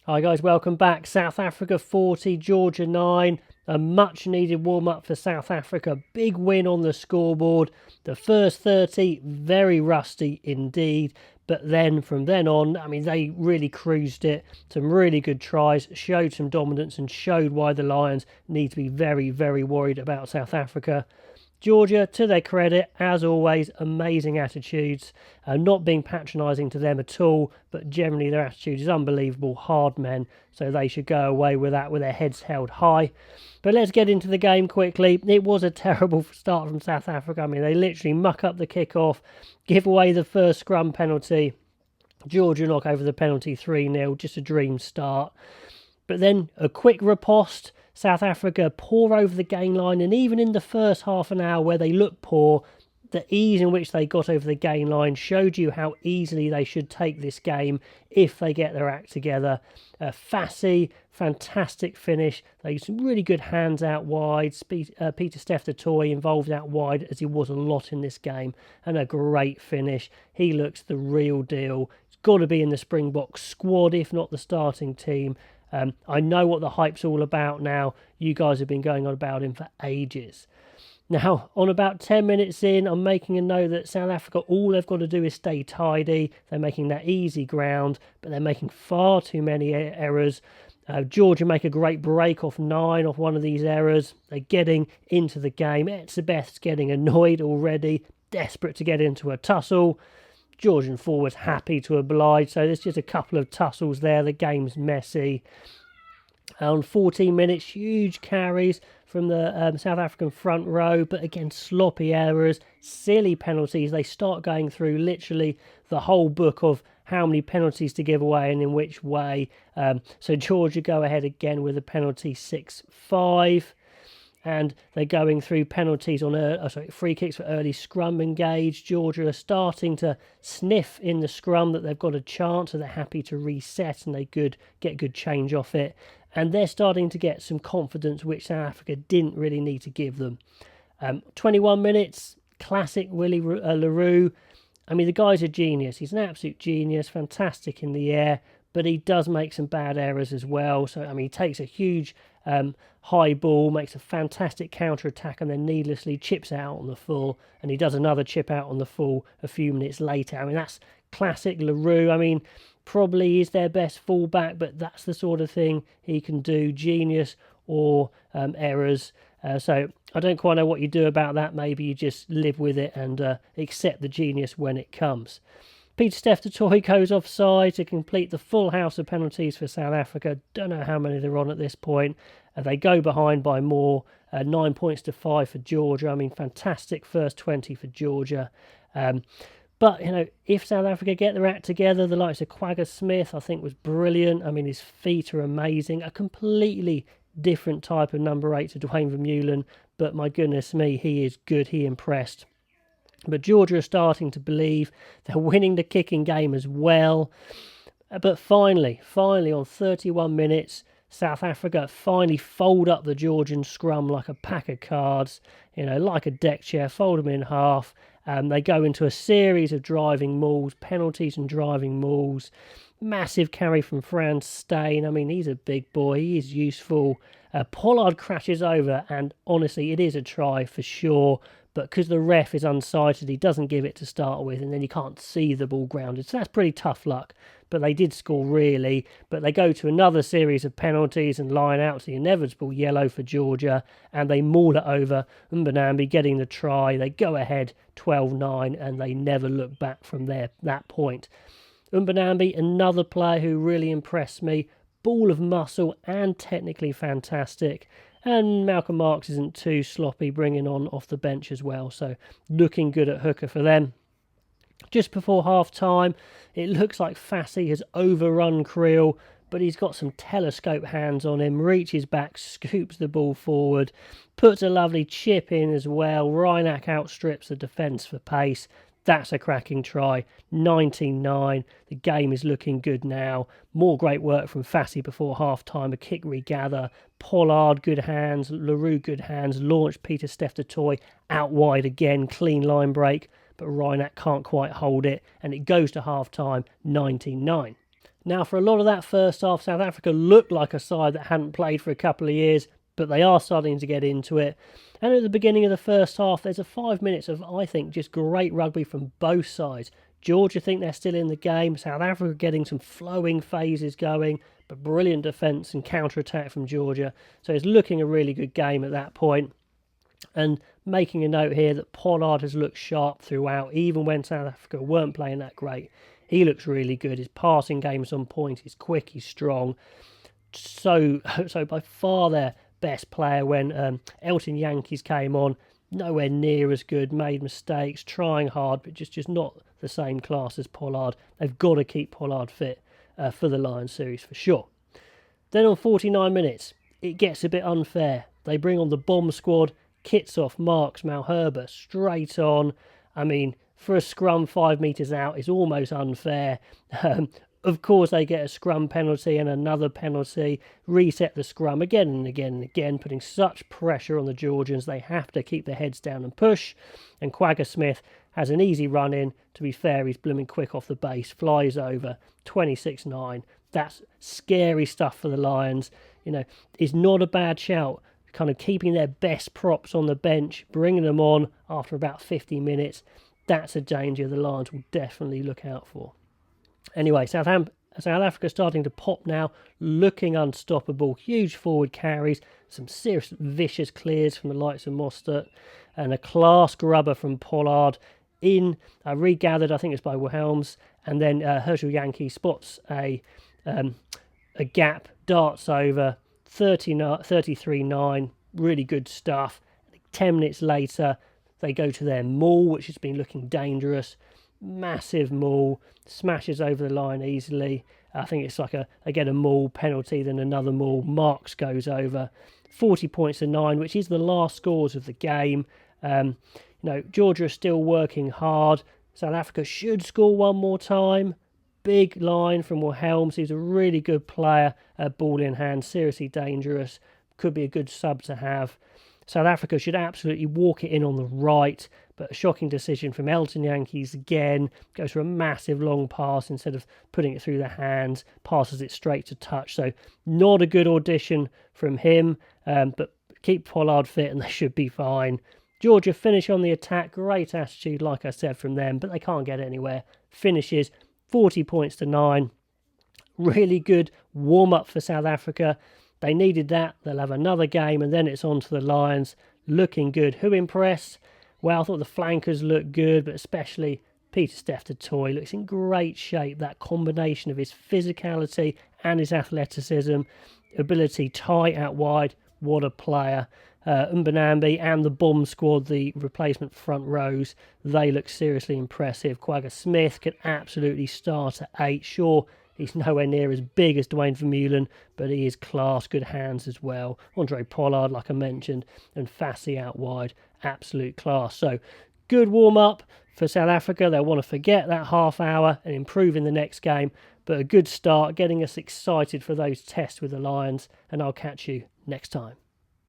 Hi guys, welcome back. South Africa 40, Georgia 9. A much needed warm-up for South Africa. Big win on the scoreboard. The first 30, very rusty indeed. But then, from then on, they really cruised it. Some really good tries, showed some dominance and showed why the Lions need to be very, very worried about South Africa. Georgia, to their credit, as always, amazing attitudes. Not being patronising to them at all, but generally their attitude is unbelievable. Hard men, so they should go away with that with their heads held high. But let's get into the game quickly. It was a terrible start from South Africa. They literally muck up the kick-off, give away the first scrum penalty. Georgia knock over the penalty 3-0, just a dream start. But then a quick riposte. South Africa pour over the gain line, and even in the first half an hour where they looked poor, the ease in which they got over the gain line showed you how easily they should take this game if they get their act together. Fassi, fantastic finish. They used some really good hands out wide. Peter Steph du Toit involved out wide, as he was a lot in this game, and a great finish. He looks the real deal. He's got to be in the Springbok squad, if not the starting team. I know what the hype's all about now. You guys have been going on about him for ages. Now, on about 10 minutes in, I'm making a note that South Africa, all they've got to do is stay tidy. They're making that easy ground, but they're making far too many errors. Georgia make a great break off 9 off one of these errors. They're getting into the game. Etzebeth's getting annoyed already, desperate to get into a tussle. Georgian forwards happy to oblige, so there's just a couple of tussles there. The game's messy. On 14 minutes, huge carries from the South African front row, but again, sloppy errors, silly penalties. They start going through literally the whole book of how many penalties to give away and in which way. So Georgia go ahead again with a penalty 6-5. And they're going through penalties on free kicks for early scrum engage. Georgia are starting to sniff in the scrum that they've got a chance, so they're happy to reset and they get good change off it. And they're starting to get some confidence, which South Africa didn't really need to give them. 21 minutes, classic Willie le Roux. The guy's a genius. He's an absolute genius, fantastic in the air, but he does make some bad errors as well. So, he takes a huge high ball, makes a fantastic counter-attack, and then needlessly chips out on the full, and he does another chip out on the full a few minutes later. That's classic le Roux. Probably is their best fullback, but that's the sort of thing he can do, genius or errors. So I don't quite know what you do about that. Maybe you just live with it and accept the genius when it comes. Peter Steph du Toit goes offside to complete the full house of penalties for South Africa. Don't know how many they're on at this point. They go behind by more, 9 points to 5 for Georgia. Fantastic first 20 for Georgia. But, if South Africa get their act together, the likes of Quagga Smith, I think, was brilliant. His feet are amazing. A completely different type of number 8 to Dwayne Vermeulen. But my goodness me, he is good. He impressed. But Georgia are starting to believe. They're winning the kicking game as well. But finally, on 31 minutes, South Africa finally fold up the Georgian scrum like a pack of cards, like a deck chair, fold them in half. They go into a series of driving mauls, penalties and driving mauls. Massive carry from Frans Steyn. He's a big boy. He is useful. Pollard crashes over, and honestly, it is a try for sure. But because the ref is unsighted, he doesn't give it to start with, and then you can't see the ball grounded. So that's pretty tough luck. But they did score, really. But they go to another series of penalties and line out to the inevitable yellow for Georgia, and they maul it over. Mbonambi getting the try. They go ahead 12-9, and they never look back from that point. Mbonambi, another player who really impressed me. Ball of muscle and technically fantastic. And Malcolm Marx isn't too sloppy, bringing on off the bench as well. So looking good at hooker for them. Just before half-time, it looks like Fassi has overrun Creel, but he's got some telescope hands on him, reaches back, scoops the ball forward, puts a lovely chip in as well. Reinach outstrips the defence for pace. That's a cracking try. 19-9. The game is looking good now. More great work from Fassi before half-time. A kick regather. Pollard, good hands. le Roux, good hands. Launched Peter Steph du Toit out wide again. Clean line break. But Reinach can't quite hold it. And it goes to half-time. 19-9. Now, for a lot of that first half, South Africa looked like a side that hadn't played for a couple of years, but they are starting to get into it. And at the beginning of the first half, there's a 5 minutes of, I think, just great rugby from both sides. Georgia think they're still in the game. South Africa getting some flowing phases going, but brilliant defence and counter-attack from Georgia. So it's looking a really good game at that point. And making a note here that Pollard has looked sharp throughout, even when South Africa weren't playing that great. He looks really good. His passing game's on point. He's quick. He's strong. So by far their best player when Elton Yankees came on. Nowhere near as good. Made mistakes. Trying hard, but just not the same class as Pollard. They've got to keep Pollard fit for the Lions series for sure. Then on 49 minutes, it gets a bit unfair. They bring on the bomb squad. Kitsoff, Marks, Malherbe straight on. I mean, for a scrum 5 metres out, it's almost unfair. Of course, they get a scrum penalty and another penalty. Reset the scrum again and again and again, putting such pressure on the Georgians. They have to keep their heads down and push. And Quagga Smith has an easy run in. To be fair, he's blooming quick off the base. Flies over. 26-9. That's scary stuff for the Lions. You know, it's not a bad shout. Kind of keeping their best props on the bench, bringing them on after about 50 minutes. That's a danger the Lions will definitely look out for. Anyway, South Africa starting to pop now, looking unstoppable. Huge forward carries, some serious vicious clears from the likes of Mostert, and a class grubber from Pollard. Regathered, I think it's by Wilhelms, and then Herschel Yankee spots a gap, darts over, 33-9, really good stuff. 10 minutes later, they go to their maul, which has been looking dangerous. Massive maul, smashes over the line easily. I think it's like a maul penalty, then another maul. Marks goes over. 40 points to 9, which is the last scores of the game. Georgia is still working hard. South Africa should score one more time. Big line from Wilhelms. He's a really good player, ball in hand, seriously dangerous. Could be a good sub to have. South Africa should absolutely walk it in on the right, but a shocking decision from Elton Yankees again. Goes for a massive long pass instead of putting it through the hands. Passes it straight to touch. So not a good audition from him, but keep Pollard fit and they should be fine. Georgia finish on the attack. Great attitude, like I said, from them, but they can't get anywhere. Finishes 40 points to 9. Really good warm-up for South Africa. They needed that. They'll have another game, and then it's on to the Lions. Looking good. Who impressed? Well, I thought the flankers looked good, but especially Pieter-Steph du Toit looks in great shape. That combination of his physicality and his athleticism, ability tight out wide. What a player. Mbonambi and the bomb squad, the replacement front rows, they look seriously impressive. Quagga Smith can absolutely start at 8. Sure, he's nowhere near as big as Dwayne Vermeulen, but he is class, good hands as well. Andre Pollard, like I mentioned, and Fassi out wide, absolute class. So, good warm-up for South Africa. They'll want to forget that half hour and improve in the next game, but a good start, getting us excited for those tests with the Lions, and I'll catch you next time.